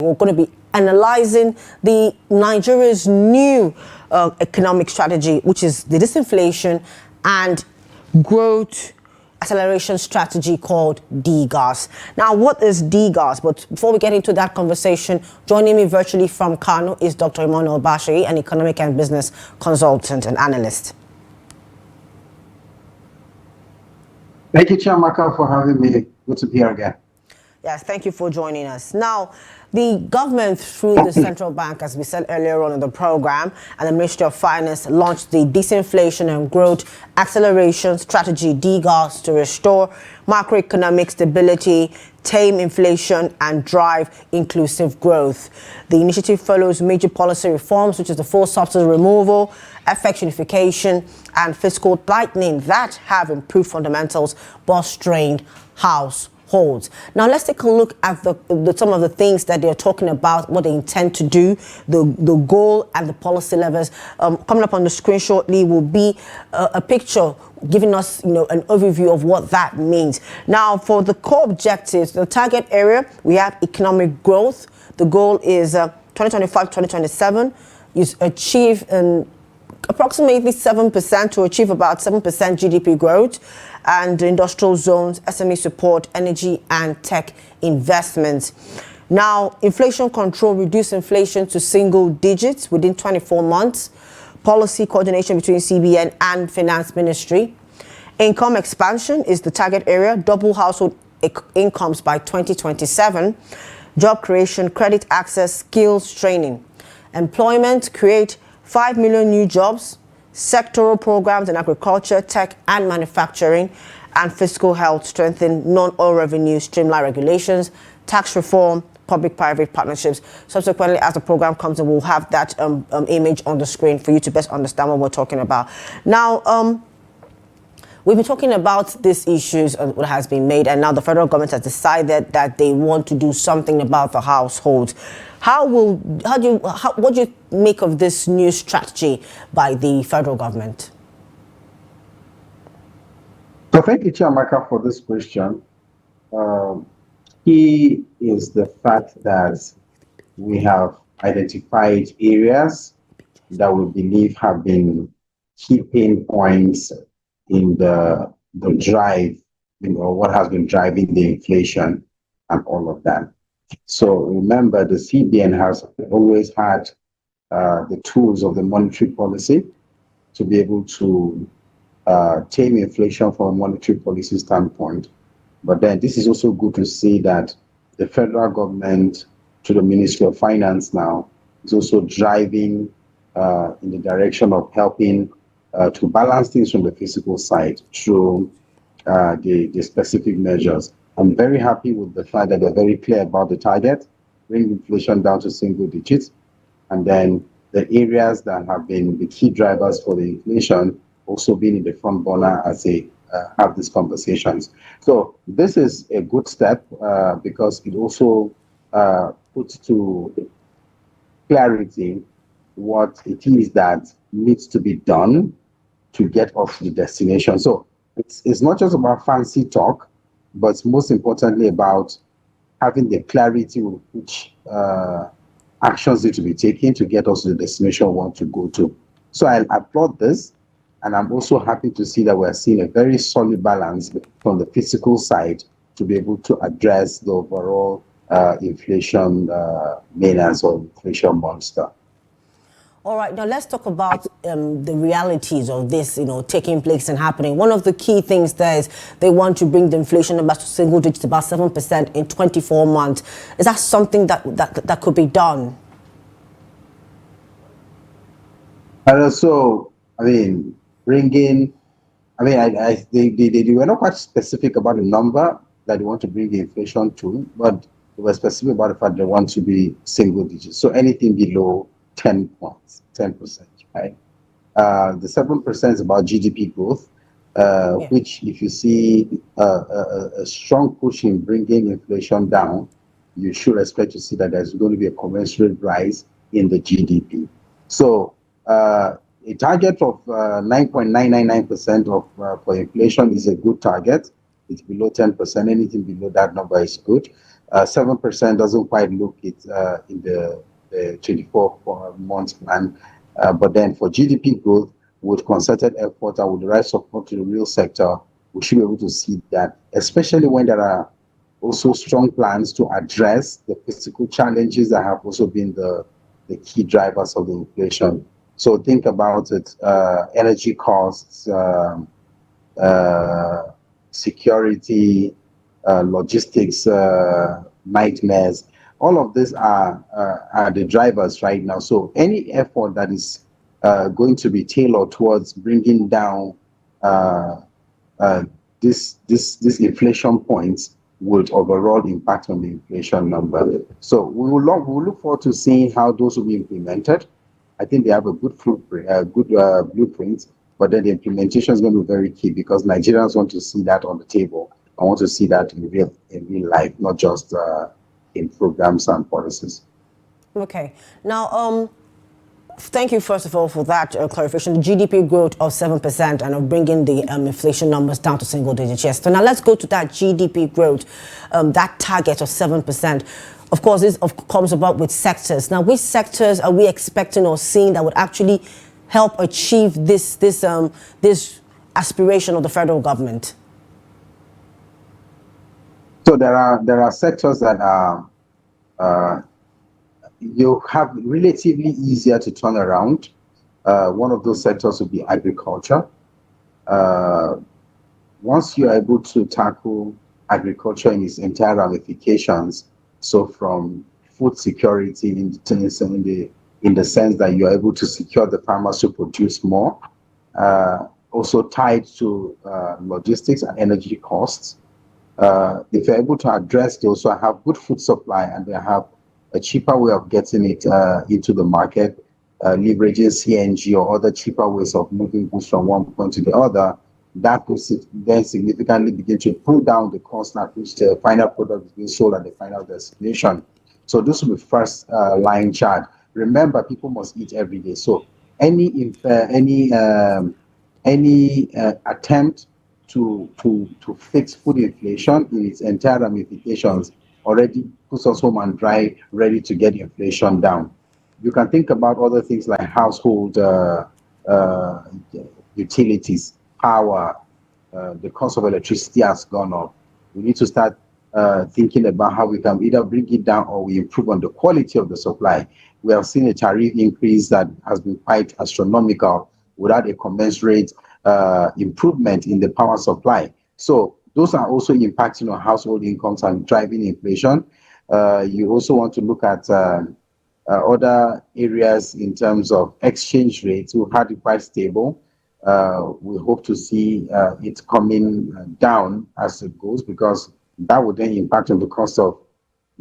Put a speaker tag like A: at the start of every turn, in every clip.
A: We're going to be analyzing the Nigeria's new economic strategy, which is the disinflation and growth acceleration strategy called DGAS. Now, what is DGAS? But before we get into that conversation, joining me virtually from Kano is Dr. Emmanuel Bashayi, an economic and business consultant and analyst.
B: Thank you, Chiamaka, for having me. Good to be here again.
A: Yes, thank you for joining us. Now, the government, through the central bank, as we said earlier on in the program, and the Ministry of Finance launched the Disinflation and Growth Acceleration Strategy, DGAS, to restore macroeconomic stability, tame inflation, and drive inclusive growth. The initiative follows major policy reforms, which is the full subsidy removal, FX unification, and fiscal tightening that have improved fundamentals but strained households. Now, let's take a look at some of the things that they're talking about, what they intend to do, the goal and the policy levers. Coming up on the screen shortly will be a picture giving us, an overview of what that means. Now, for the core objectives, the target area, we have economic growth. The goal is 2025-2027. You achieve approximately 7% to achieve about 7% GDP growth, and industrial zones, SME support, energy and tech investments. Now, inflation control, reduce inflation to single digits within 24 months. Policy coordination between CBN and Finance Ministry. Income expansion is the target area, double household incomes by 2027. Job creation, credit access, skills training. Employment, create 5 million new jobs, sectoral programs in agriculture, tech and manufacturing, and fiscal health, strengthen non-oil revenue, streamline regulations, tax reform, public-private partnerships. Subsequently, as the program comes in, we'll have that image on the screen for you to best understand what we're talking about. Now, we've been talking about these issues and what has been made, and now the federal government has decided that they want to do something about the households. What do you make of this new strategy by the federal government?
B: So thank you, Chiamaka, for this question. Key is the fact that we have identified areas that we believe have been key pain points in the drive, what has been driving the inflation and all of that. So remember, the CBN has always had the tools of the monetary policy to be able to tame inflation from a monetary policy standpoint. But then this is also good to see that the federal government, through the Ministry of Finance now, is also driving in the direction of helping to balance things from the physical side through the specific measures. I'm very happy with the fact that they're very clear about the target, bring inflation down to single digits, and then the areas that have been the key drivers for the inflation also being in the front burner as they have these conversations. So this is a good step because it also puts to clarity what it is that needs to be done to get us to the destination. So it's not just about fancy talk, but it's most importantly about having the clarity with which actions need to be taken to get us to the destination we want to go to. So I applaud this, and I'm also happy to see that we're seeing a very solid balance from the fiscal side to be able to address the overall inflation menace or inflation monster.
A: All right, now let's talk about the realities of this, taking place and happening. One of the key things there is they want to bring the inflation numbers to single digits, about 7% in 24 months. Is that something that could be done?
B: So, they were not quite specific about the number that they want to bring the inflation to, but they were specific about the fact they want to be single digits. So anything below 10%, right? The 7% is about GDP growth, which if you see a strong push in bringing inflation down, you should expect to see that there's going to be a commensurate rise in the GDP. So a target of 9.999% for inflation is a good target. It's below 10%. Anything below that number is good. 7% doesn't quite look it in the 24 months plan. But then for GDP growth, with concerted effort and with the right support to the real sector, we should be able to see that, especially when there are also strong plans to address the physical challenges that have also been the key drivers of the inflation. So think about it, energy costs, uh, security, logistics nightmares. All of these are the drivers right now. So any effort that is going to be tailored towards bringing down uh, uh, this inflation points would overall impact on the inflation number. So we will look forward to seeing how those will be implemented. I think they have a good blueprint, but then the implementation is going to be very key because Nigerians want to see that on the table. I want to see that in real life, not just in programs and policies.
A: Okay. Now, thank you, first of all, for that clarification. The GDP growth of 7% and of bringing the inflation numbers down to single digits. Yes. So now let's go to that GDP growth, that target of 7%. Of course, this comes about with sectors. Now, which sectors are we expecting or seeing that would actually help achieve this aspiration of the federal government?
B: So there are sectors that are you have relatively easier to turn around. One of those sectors would be agriculture. Once you are able to tackle agriculture in its entire ramifications, so from food security in the sense that you are able to secure the farmers to produce more, also tied to logistics and energy costs. If you're able to address those, so have good food supply and they have a cheaper way of getting it into the market, leveraging CNG or other cheaper ways of moving goods from one point to the other, that will then significantly begin to pull down the cost at which the final product is being sold at the final destination. So this will be first line charge. Remember, people must eat every day. So any attempt to fix food inflation in its entire ramifications already puts us home and dry, ready to get inflation down. You can think about other things like household uh, utilities, power, the cost of electricity has gone up. We need to start thinking about how we can either bring it down or we improve on the quality of the supply. We have seen a tariff increase that has been quite astronomical without a commensurate improvement in the power supply. So those are also impacting on household incomes and driving inflation. You also want to look at other areas in terms of exchange rates. We've had it quite stable. We hope to see it coming down as it goes because that would then impact on the cost of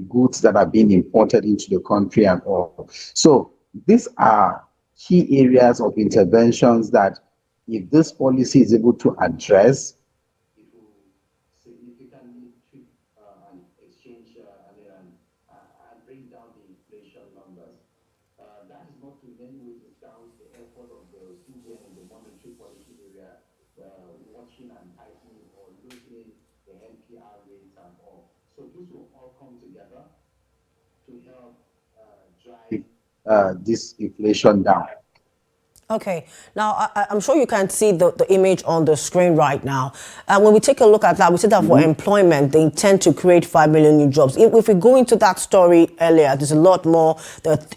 B: goods that are being imported into the country and all. So these are key areas of interventions that if this policy is able to address, it will significantly tweak and exchange and bring down the inflation numbers. That is not to in any way discount the effort of the CBN in the monetary policy area, watching and tightening or loosening the NPR rates and all. So this will all come together to help drive this inflation down.
A: Okay, now I'm sure you can see the image on the screen right now. When we take a look at that, we see that for employment, they intend to create 5 million new jobs. If we go into that story earlier, there's a lot more.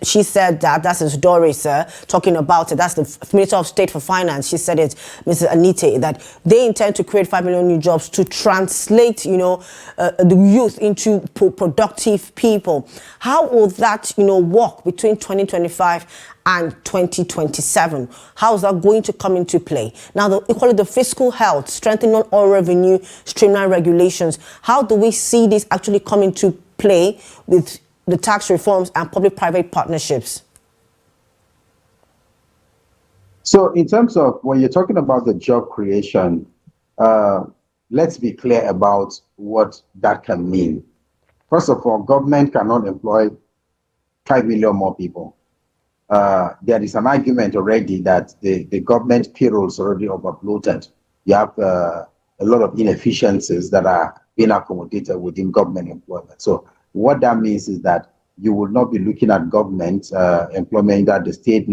A: She said that, that's Ms. Doris talking about it. That's the Minister of State for Finance. She said it, Mrs. Anite, that they intend to create 5 million new jobs to translate, the youth into productive people. How will that, work between 2025 and 2027? How is that going to come into play? Now, equally the fiscal health, strengthening oil revenue, streamline regulations. How do we see this actually come into play with the tax reforms and public-private partnerships?
B: So in terms of when you're talking about the job creation, let's be clear about what that can mean. First of all, government cannot employ 5 million more people. There is an argument already that the government payroll is already overbloated. You have a lot of inefficiencies that are being accommodated within government employment. So What that means is that you will not be looking at government employment at the state,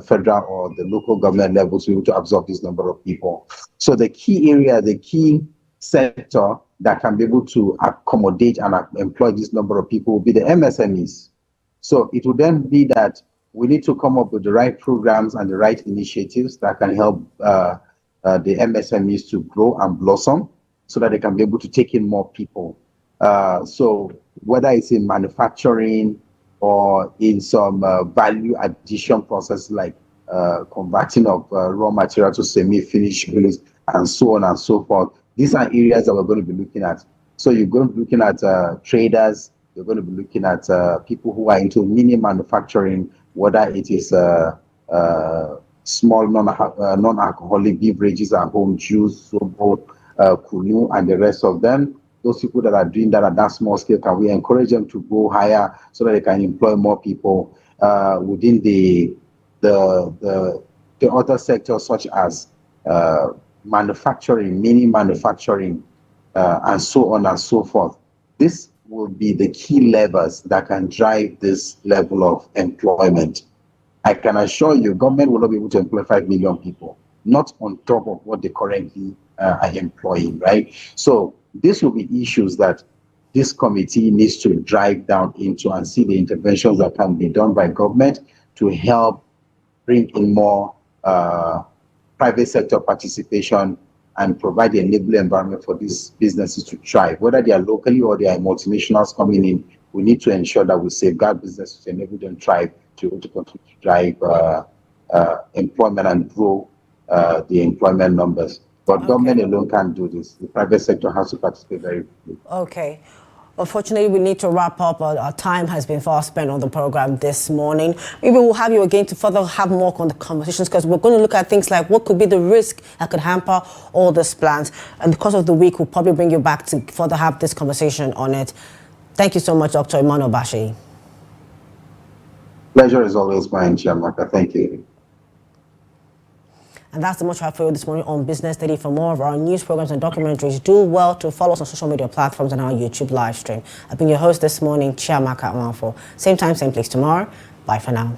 B: federal, or the local government levels to be able to absorb this number of people. So the key area, the key sector that can be able to accommodate and employ this number of people will be the MSMEs. So it will then be that we need to come up with the right programs and the right initiatives that can help the MSMEs to grow and blossom so that they can be able to take in more people. So whether it's in manufacturing or in some value addition process like converting of raw material to semi-finished goods and so on and so forth, these are areas that we're going to be looking at. So you're going to be looking at traders, you're going to be looking at people who are into mini manufacturing, whether it is small non-alcoholic beverages at home, juice, soap, kunu, and the rest of them. Those people that are doing that at that small scale, can we encourage them to go higher so that they can employ more people within the other sectors such as manufacturing, mini manufacturing, and so on and so forth. This will be the key levers that can drive this level of employment. I can assure you, government will not be able to employ 5 million people, not on top of what they currently are employing, right? So these will be issues that this committee needs to drive down into and see the interventions that can be done by government to help bring in more private sector participation and provide the enabling environment for these businesses to thrive. Whether they are locally or they are multinationals coming in, we need to ensure that we safeguard businesses and enable them thrive to continue to drive employment and grow the employment numbers. But government alone can't do this. The private sector has to participate very quickly.
A: Okay. Unfortunately, we need to wrap up. Our time has been far spent on the program this morning. Maybe we'll have you again to further have more on the conversations, because we're going to look at things like what could be the risk that could hamper all these plans. And because of the week, we'll probably bring you back to further have this conversation on it. Thank you so much, Dr. Emmanuel Bashayi.
B: Pleasure is always mine, Chiamaka. Thank you.
A: And that's the much I have for you this morning on Business Daily. For more of our news programs and documentaries, do well to follow us on social media platforms and our YouTube live stream. I've been your host this morning, Chiamaka Nwafor. Same time, same place tomorrow. Bye for now.